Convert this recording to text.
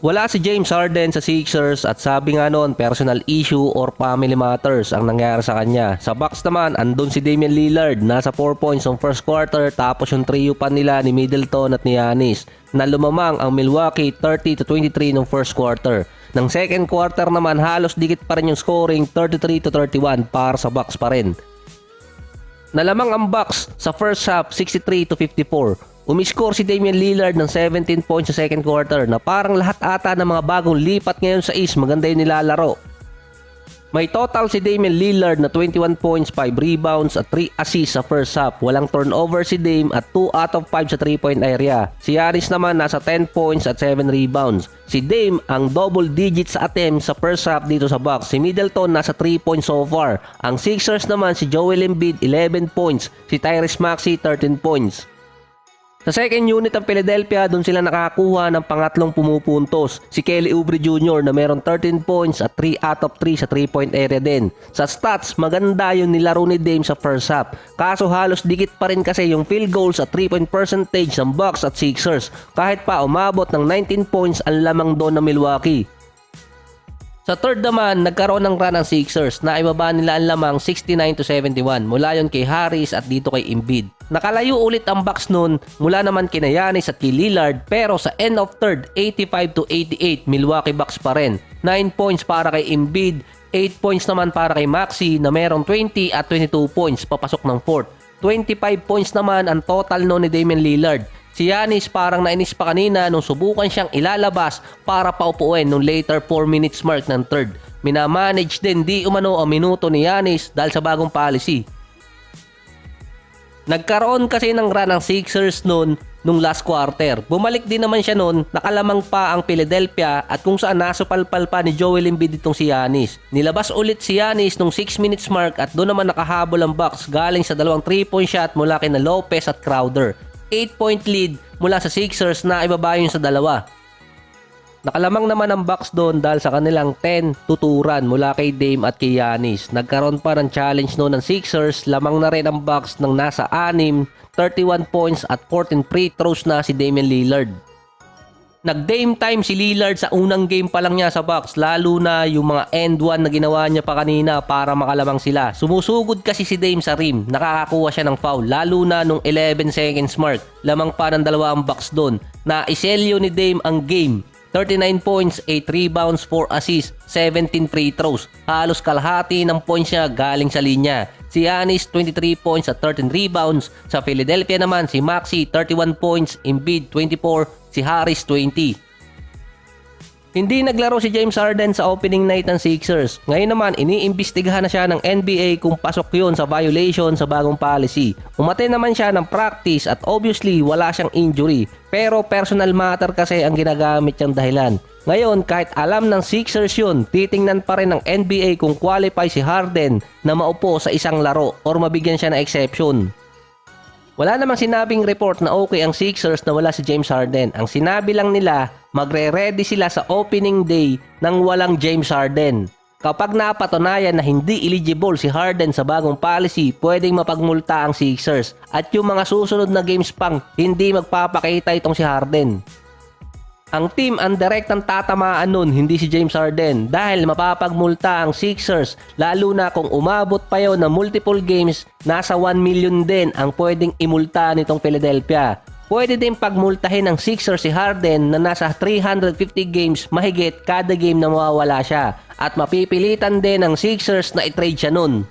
Wala si James Harden sa Sixers at sabi nga noon personal issue or family matters ang nangyari sa kanya. Sa Bucks naman, andun si Damian Lillard, nasa 4 points ng first quarter tapos yung trio pa nila ni Middleton at ni Giannis na lumamang ang Milwaukee 30-23 ng first quarter. Ng second quarter naman halos dikit pa rin yung scoring 33-31 para sa Bucks pa rin. Nalamang ang Bucks sa first half 63-54. Umiscore si Damian Lillard ng 17 points sa second quarter na parang lahat ata ng mga bagong lipat ngayon sa East maganda yung nilalaro. May total si Damian Lillard na 21 points, 5 rebounds at 3 assists sa first half. Walang turnover si Dame at 2 out of 5 sa 3-point area. Si Giannis naman nasa 10 points at 7 rebounds. Si Dame ang double digits sa attempts sa first half dito sa Bucks. Si Middleton nasa 3 points so far. Ang Sixers naman si Joel Embiid 11 points. Si Tyrese Maxey 13 points. Sa second unit ng Philadelphia, doon sila nakakuha ng pangatlong pumupuntos. Si Kelly Oubre Jr. na meron 13 points at 3 out of 3 sa 3-point area din. Sa stats, maganda yung nilaro ni Dame sa first half. Kaso halos dikit pa rin kasi yung field goals at 3-point percentage ng Bucks at Sixers. Kahit pa umabot ng 19 points ang lamang doon ng Milwaukee. Sa third naman, nagkaroon ng run ng Sixers na ibaba nila ang lamang 69-71 mula yon kay Harris at dito kay Embiid. Nakalayo ulit ang Bucks noon mula naman kina Giannis at kay Lillard pero sa end of third 85-88 Milwaukee Bucks pa rin. 9 points para kay Embiid, 8 points naman para kay Maxey na merong 20 at 22 points papasok ng fourth. 25 points naman ang total noon ni Damian Lillard. Si Giannis parang nainis pa kanina nung subukan siyang ilalabas para paupuin nung later 4 minutes mark ng third. Minamanage din di umano ang minuto ni Giannis dahil sa bagong policy. Nagkaroon kasi ng run ng Sixers nung last quarter. Bumalik din naman siya noon, nakalamang pa ang Philadelphia at kung saan nasupalpal pa ni Joel Embiid itong si Giannis. Nilabas ulit si Giannis nung 6 minutes mark at doon naman nakahabol ang Bucks galing sa dalawang 3-point shot mula kina Lopez at Crowder. 8-point lead mula sa Sixers na ibaba yun sa dalawa. Nakalamang naman ang Bucks doon dahil sa kanilang 10 tuturan mula kay Dame at kay Giannis. Nagkaroon pa ng challenge noon ng Sixers, lamang na rin ang Bucks ng nasa 6, 31 points at 14 free throws na si Damian Lillard. Nag-Dame time si Lillard sa unang game pa lang niya sa Bucks, lalo na yung mga end one na ginawa niya pa kanina para makalamang sila. Sumusugod kasi si Dame sa rim, nakakakuha siya ng foul, lalo na nung 11 seconds mark. Lamang pa ng dalawa ang Bucks doon. Na iselyo ni Dame ang game. 39 points, 8 rebounds, 4 assists, 17 free throws. Halos kalahati ng points niya galing sa linya. Si Giannis 23 points at 13 rebounds. Sa Philadelphia naman si Maxey 31 points, Embiid 24, si Harris 20. Hindi naglaro si James Harden sa opening night ng Sixers. Ngayon naman iniimbestigahan na siya ng NBA kung pasok yun sa violation sa bagong policy. Umattend naman siya ng practice at obviously wala siyang injury. Pero personal matter kasi ang ginagamit niyang dahilan. Ngayon kahit alam ng Sixers yun, titingnan pa rin ng NBA kung qualify si Harden na maupo sa isang laro or mabigyan siya ng exception. Wala namang sinabing report na okay ang Sixers na wala si James Harden. Ang sinabi lang nila, magre-ready sila sa opening day nang walang James Harden. Kapag napatunayan na hindi eligible si Harden sa bagong policy, pwedeng mapagmulta ang Sixers. At yung mga susunod na games pang, hindi magpapakita itong si Harden. Ang team ang direktang tatamaan nun, hindi si James Harden dahil mapapagmulta ang Sixers lalo na kung umabot pa yun ng multiple games, nasa 1 million din ang pwedeng imulta nitong Philadelphia. Pwede din pagmultahin ng Sixers si Harden na nasa 350 games mahigit kada game na mawawala siya at mapipilitan din ng Sixers na i-trade siya nun.